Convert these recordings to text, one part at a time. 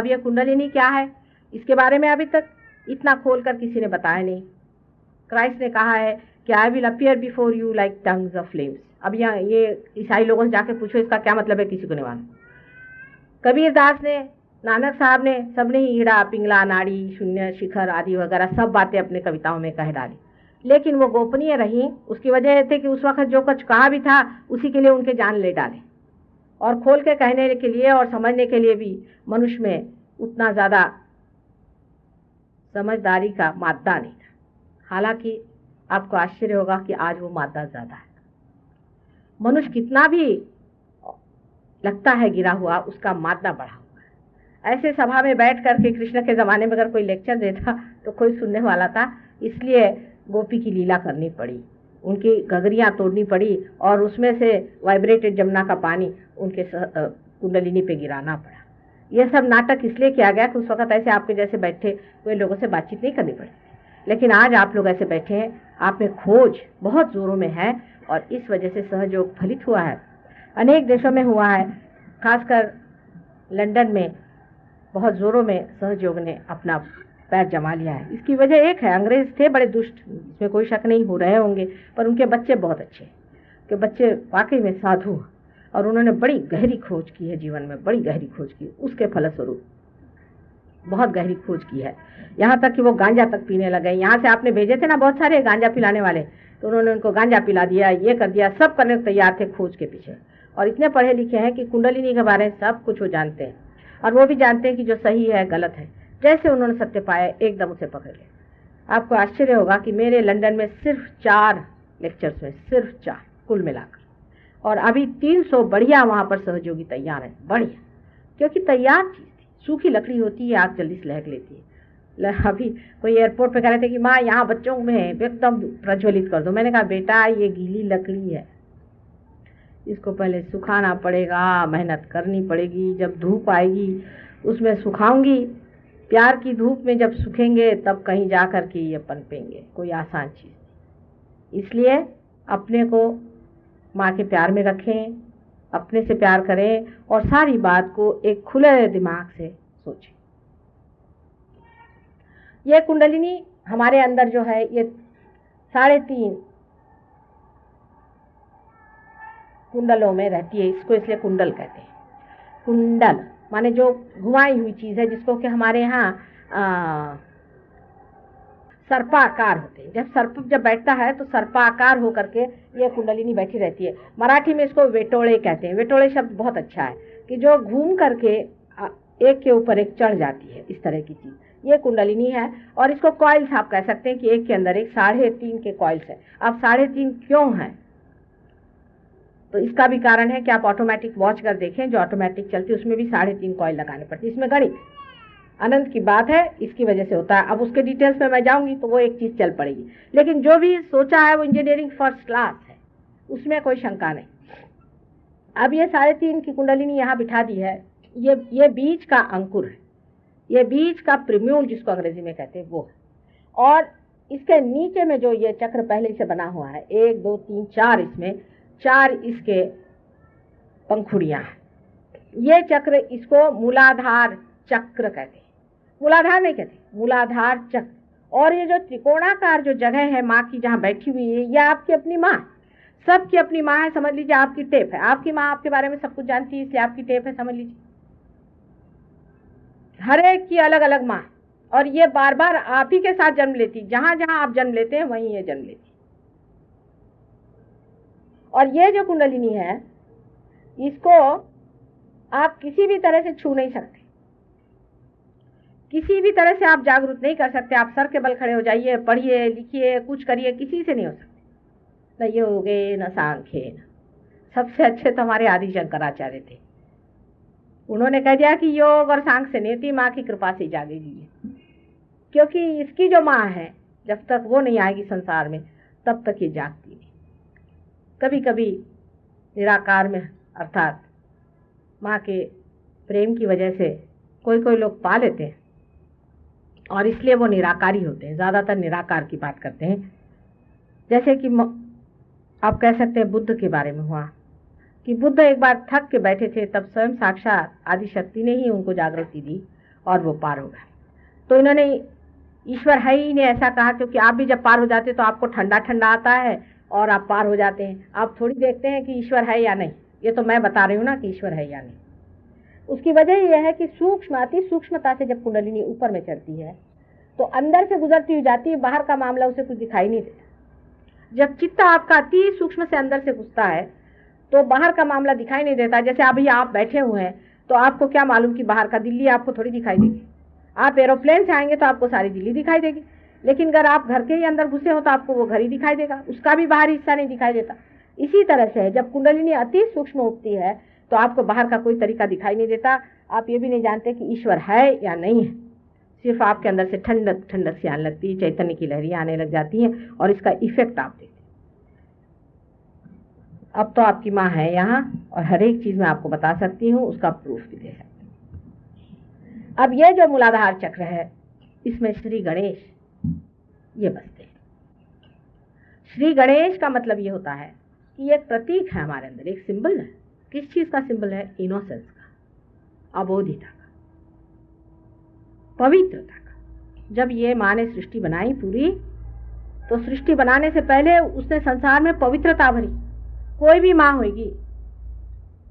अब ये कुंडलिनी क्या है, इसके बारे में अभी तक इतना खोलकर किसी ने बताया नहीं। क्राइस्ट ने कहा है कि I will appear before you like tongues of flames. अब यहाँ ये ईसाई लोगों से जाके पूछो इसका क्या मतलब है, किसी को नहीं मालूम। कबीर दास ने, नानक साहब ने, सबने ही ईड़ा पिंगला नाड़ी शून्य शिखर आदि वगैरह सब बातें अपने कविताओं में कह डाली, लेकिन वो गोपनीय रही। उसकी वजह थी कि उस वक्त जो कुछ कहा भी था उसी के लिए उनके जान ले डाले, और खोल के कहने के लिए और समझने के लिए भी मनुष्य में उतना ज़्यादा समझदारी का मादा नहीं था। हालांकि आपको आश्चर्य होगा कि आज वो मादा ज़्यादा है। मनुष्य कितना भी लगता है गिरा हुआ, उसका मादा बढ़ा हुआ है। ऐसे सभा में बैठ करके कृष्ण के ज़माने में अगर कोई लेक्चर देता तो कोई सुनने वाला था, इसलिए गोपी की लीला करनी पड़ी, उनकी गगरियाँ तोड़नी पड़ी और उसमें से वाइब्रेटेड जमुना का पानी उनके कुंडलिनी पे गिराना पड़ा। यह सब नाटक इसलिए किया गया कि उस वक्त ऐसे आपके जैसे बैठे हुए लोगों से बातचीत नहीं करनी पड़ी, लेकिन आज आप लोग ऐसे बैठे हैं, आप में खोज बहुत जोरों में है और इस वजह से सहयोग फलित हुआ है। अनेक देशों में हुआ है, खासकर लंदन में बहुत जोरों में सहयोग ने अपना पैर जमा लिया है। इसकी वजह एक है, अंग्रेज थे बड़े दुष्ट, इसमें कोई शक नहीं, हो रहे होंगे, पर उनके बच्चे बहुत अच्छे, कि बच्चे वाकई में साधु, और उन्होंने बड़ी गहरी खोज की है जीवन में, बड़ी गहरी खोज की, उसके फलस्वरूप बहुत गहरी खोज की है। यहाँ तक कि वो गांजा तक पीने लगे। यहाँ से आपने भेजे थे ना बहुत सारे गांजा पिलाने वाले, तो उन्होंने उनको गांजा पिला दिया, ये कर दिया, सब करने को तैयार थे खोज के पीछे। और इतने पढ़े लिखे हैं कि कुंडलिनी के बारे में सब कुछ वो जानते हैं, और वो भी जानते हैं कि जो सही है गलत है। जैसे उन्होंने सत्य पाया एकदम उसे पकड़ लिया। आपको आश्चर्य होगा कि मेरे लंदन में सिर्फ 4 लेक्चर्स में, सिर्फ 4 कुल मिलाकर, और अभी 300 बढ़िया वहाँ पर सहयोगी तैयार है, बढ़िया, क्योंकि तैयार चीज़ थी। सूखी लकड़ी होती है, आग जल्दी से लहक लेती है। अभी कोई एयरपोर्ट पे कह रहे थे कि माँ यहाँ बच्चों में एकदम प्रज्वलित कर दो। मैंने कहा बेटा ये गीली लकड़ी है, इसको पहले सुखाना पड़ेगा, मेहनत करनी पड़ेगी, जब धूप आएगी उसमें सुखाऊंगी, प्यार की धूप में जब सूखेंगे तब कहीं जा कर के ये पनपेंगे, कोई आसान चीज़। इसलिए अपने को माँ के प्यार में रखें, अपने से प्यार करें और सारी बात को एक खुले दिमाग से सोचें। ये कुंडलिनी हमारे अंदर जो है ये 3.5 कुंडलों में रहती है, इसको इसलिए कुंडल कहते हैं। कुंडल माने जो घुमाई हुई चीज़ है, जिसको कि हमारे यहाँ सर्पाकार होते हैं। जब सर्प जब बैठता है तो सर्पाकार होकर के ये कुंडलिनी बैठी रहती है। मराठी में इसको वेटोळे कहते हैं। वेटोळे शब्द बहुत अच्छा है कि जो घूम करके एक के ऊपर एक चढ़ जाती है, इस तरह की चीज़ ये कुंडलिनी है। और इसको कॉइल्स आप कह सकते हैं कि एक के अंदर एक 3.5 के कॉइल्स है। अब 3.5 क्यों है, तो इसका भी कारण है कि आप ऑटोमेटिक वॉच कर देखें, जो ऑटोमेटिक चलती है उसमें भी 3.5 कॉइल लगाने पड़ती है। इसमें गणित अनंत की बात है, इसकी वजह से होता है। अब उसके डिटेल्स में मैं जाऊंगी तो वो एक चीज़ चल पड़ेगी, लेकिन जो भी सोचा है वो इंजीनियरिंग फर्स्ट क्लास है, उसमें कोई शंका नहीं। अब ये 3.5 की कुंडलिनी यहाँ बिठा दी है। ये बीज का अंकुर है, ये बीज का प्रिम्यूल जिसको अंग्रेजी में कहते हैं वो है। और इसके नीचे में जो ये चक्र पहले से बना हुआ है, 1 2 3 4, इसमें 4 इसके पंखुड़ियाँ हैं। ये चक्र, इसको मूलाधार चक्र कहते हैं, मूलाधार नहीं कहते, मूलाधार चक्र। और ये जो त्रिकोणाकार जो जगह है माँ की जहाँ बैठी हुई है, यह आपकी अपनी माँ, सबकी अपनी माँ है। समझ लीजिए आपकी टेप है, आपकी माँ आपके बारे में सब कुछ जानती है, इसलिए आपकी टेप है, समझ लीजिए। हर एक की अलग अलग माँ, और ये बार बार आप ही के साथ जन्म लेती, जहां जहां आप जन्म लेते हैं वहीं ये जन्म लेती। और ये जो कुंडलिनी है, इसको आप किसी भी तरह से छू नहीं सकते, किसी भी तरह से आप जागरूक नहीं कर सकते। आप सर के बल खड़े हो जाइए, पढ़िए लिखिए कुछ करिए, किसी से नहीं हो सकते। न योगे न सांख्ये न। सबसे अच्छे तो हमारे आदि शंकराचार्य थे, उन्होंने कह दिया कि योग और सांख्य से नहीं होती, माँ की कृपा से जागेगी। क्योंकि इसकी जो माँ है, जब तक वो नहीं आएगी संसार में तब तक ये जागती नहीं। कभी कभी निराकार में, अर्थात माँ के प्रेम की वजह से कोई कोई लोग पा लेते हैं, और इसलिए वो निराकारी होते हैं। ज़्यादातर निराकार की बात करते हैं। जैसे कि आप कह सकते हैं बुद्ध के बारे में हुआ कि बुद्ध एक बार थक के बैठे थे, तब स्वयं साक्षात आदि शक्ति ने ही उनको जागृति दी, और वो पार हो गए। तो इन्होंने ईश्वर है ही ने ऐसा कहा, क्योंकि आप भी जब पार हो जाते तो आपको ठंडा ठंडा आता है और आप पार हो जाते हैं। आप थोड़ी देखते हैं कि ईश्वर है या नहीं, ये तो मैं बता रही हूँ ना कि ईश्वर है या नहीं। उसकी वजह यह है कि सूक्ष्म अति सूक्ष्मता से जब कुंडलिनी ऊपर में चढ़ती है तो अंदर से गुजरती हुई जाती है, बाहर का मामला उसे कुछ दिखाई नहीं देता। जब चित्त आपका अति सूक्ष्म से अंदर से घुसता है तो बाहर का मामला दिखाई नहीं देता। जैसे अभी आप बैठे हुए हैं तो आपको क्या मालूम कि बाहर का दिल्ली आपको थोड़ी दिखाई देगी। आप एरोप्लेन से आएंगे तो आपको सारी दिल्ली दिखाई देगी, लेकिन अगर आप घर के ही अंदर घुसे हो तो आपको वो घर ही दिखाई देगा, उसका भी बाहरी हिस्सा नहीं दिखाई देता। इसी तरह से जब कुंडलिनी अति सूक्ष्म उठती है तो आपको बाहर का कोई तरीका दिखाई नहीं देता। आप ये भी नहीं जानते कि ईश्वर है या नहीं है, सिर्फ आपके अंदर से ठंडक ठंडक सी आने लगती है, चैतन्य की लहरियां आने लग जाती हैं और इसका इफेक्ट आप देखते हैं। अब तो आपकी माँ है यहाँ और हर एक चीज मैं आपको बता सकती हूँ, उसका प्रूफ भी दे सकती हूँ। अब ये जो मूलाधार चक्र है इसमें श्री गणेश ये बसते हैं। श्री गणेश का मतलब ये होता है कि ये एक प्रतीक है हमारे अंदर, एक सिंबल है। किस चीज का सिंबल है? इनोसेंस का, अबोधिता का, पवित्रता का। जब ये माँ ने सृष्टि बनाई पूरी, तो सृष्टि बनाने से पहले उसने संसार में पवित्रता भरी। कोई भी माँ होगी,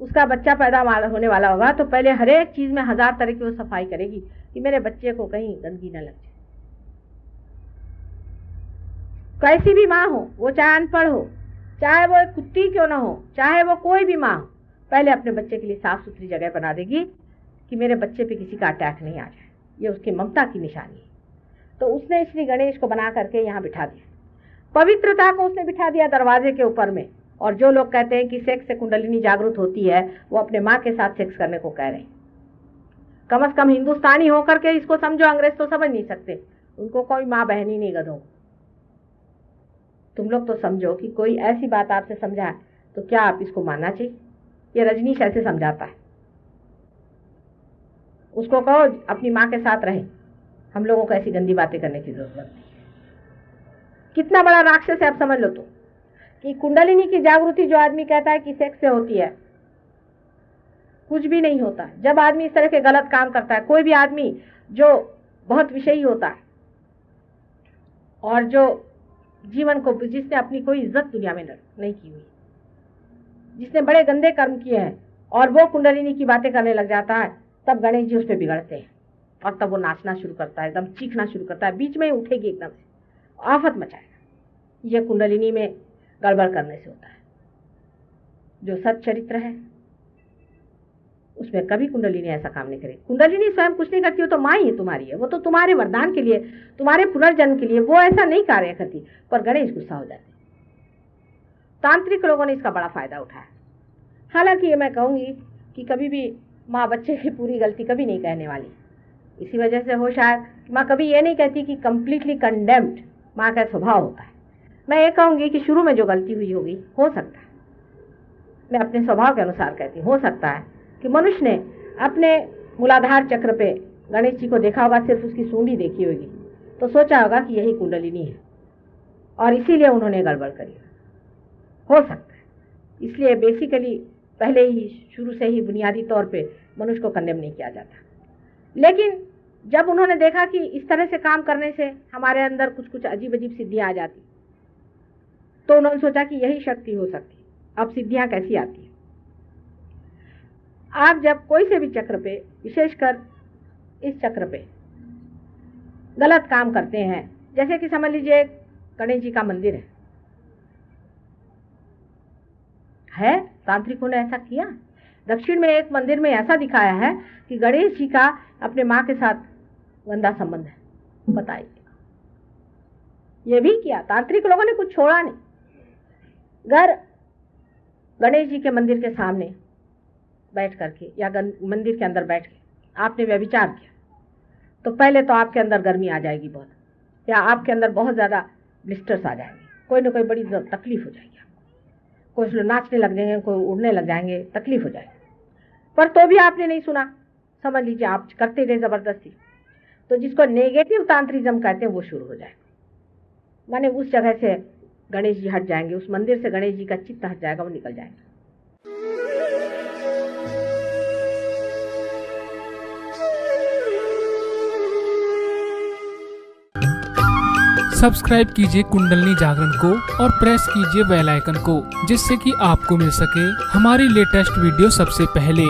उसका बच्चा पैदा होने वाला होगा तो पहले हर एक चीज में 1000 तरह की वो सफाई करेगी कि मेरे बच्चे को कहीं गंदगी न लग जाए। कैसी भी माँ हो, वो चाहे अनपढ़ हो, चाहे वो एक कुत्ती क्यों ना हो, चाहे वो कोई भी माँ हो, पहले अपने बच्चे के लिए साफ सुथरी जगह बना देगी कि मेरे बच्चे पे किसी का अटैक नहीं आ जाए। ये उसकी ममता की निशानी है। तो उसने श्री गणेश को बना करके यहाँ बिठा दिया, पवित्रता को उसने बिठा दिया दरवाजे के ऊपर में। और जो लोग कहते हैं कि सेक्स से कुंडलिनी जागृत होती है, वो अपने माँ के साथ सेक्स करने को कह रहे हैं। कम से कम हिंदुस्तानी होकर के इसको समझो, अंग्रेज तो समझ नहीं सकते, उनको कोई माँ बहन ही नहीं गधों। तुम लोग तो समझो कि कोई ऐसी बात आपसे समझाए तो क्या आप इसको मानना चाहिए? ये रजनीश ऐसे समझाता है, उसको कहो अपनी माँ के साथ रहे, हम लोगों को ऐसी गंदी बातें करने की जरूरत नहीं। कितना बड़ा राक्षस है आप समझ लो। तो कि कुंडलिनी की जागृति जो आदमी कहता है कि सेक्स से होती है, कुछ भी नहीं होता। जब आदमी इस तरह के गलत काम करता है, कोई भी आदमी जो बहुत विषयी होता है और जो जीवन को, जिसने अपनी कोई इज्जत दुनिया में नहीं की हुई, जिसने बड़े गंदे कर्म किए हैं और वो कुंडलिनी की बातें करने लग जाता है, तब गणेश जी उस पर बिगड़ते हैं और तब वो नाचना शुरू करता है, एकदम चीखना शुरू करता है, बीच में उठेगी एकदम से, आफत मचाएगा। ये कुंडलिनी में गड़बड़ करने से होता है। जो सत चरित्र है उसमें कभी कुंडलिनी ऐसा काम नहीं करेगी। कुंडलिनी स्वयं कुछ नहीं करती, हो तो माँ ही है तुम्हारी है, वो तो तुम्हारे वरदान के लिए, तुम्हारे पुनर्जन्म के लिए वो ऐसा नहीं कार्य करती। पर गणेश गुस्सा हो जाते। तांत्रिक लोगों ने इसका बड़ा फायदा उठाया। हालांकि ये मैं कहूंगी कि कभी भी माँ बच्चे की पूरी गलती कभी नहीं कहने वाली, इसी वजह से हो शायद माँ कभी ये नहीं कहती कि कंप्लीटली कंडेम्ड माँ का स्वभाव होता है। मैं ये कहूंगी कि शुरू में जो गलती हुई होगी, हो सकता है, मैं अपने स्वभाव के अनुसार कहती हूँ, हो सकता है कि मनुष्य ने अपने मूलाधार चक्र पे गणेश जी को देखा होगा, सिर्फ उसकी सूंडी देखी होगी, तो सोचा होगा कि यही कुंडलिनी है और इसीलिए उन्होंने गड़बड़ करी। हो सकता है, इसलिए बेसिकली पहले ही शुरू से ही बुनियादी तौर पे मनुष्य को कंडेम नहीं किया जाता। लेकिन जब उन्होंने देखा कि इस तरह से काम करने से हमारे अंदर कुछ कुछ अजीब अजीब सिद्धियां आ जाती, तो उन्होंने सोचा कि यही शक्ति हो सकती। अब सिद्धियां कैसी आती है? आप जब कोई से भी चक्र पे, विशेषकर इस चक्र पे गलत काम करते हैं, जैसे कि समझ लीजिए गणेश जी का मंदिर है, तांत्रिकों ने ऐसा किया। दक्षिण में एक मंदिर में ऐसा दिखाया है कि गणेश जी का अपने माँ के साथ गंदा संबंध है। बताइए, ये भी किया, तांत्रिक लोगों ने कुछ छोड़ा नहीं। घर गणेश जी के मंदिर के सामने बैठ करके या मंदिर के अंदर बैठ के आपने व्यभिचार किया, तो पहले तो आपके अंदर गर्मी आ जाएगी बहुत, या आपके अंदर बहुत ज़्यादा ब्लिस्टर्स आ जाएंगे, कोई ना कोई बड़ी तकलीफ हो जाएगी आपको। कुछ लोग नाचने लग जाएंगे, कोई उड़ने लग जाएंगे, तकलीफ हो जाएगी। पर तो भी आपने नहीं सुना, समझ लीजिए आप करते रहे ज़बरदस्ती, तो जिसको नेगेटिव तांत्रिज्म कहते हैं वो शुरू हो जाएगा। माने उस जगह से गणेश जी हट जाएंगे, उस मंदिर से गणेश जी का चित्त हट जाएगा, वो निकल जाएंगे। सब्सक्राइब कीजिए कुंडलिनी जागरण को और प्रेस कीजिए बेल आइकन को, जिससे कि आपको मिल सके हमारी लेटेस्ट वीडियो सबसे पहले।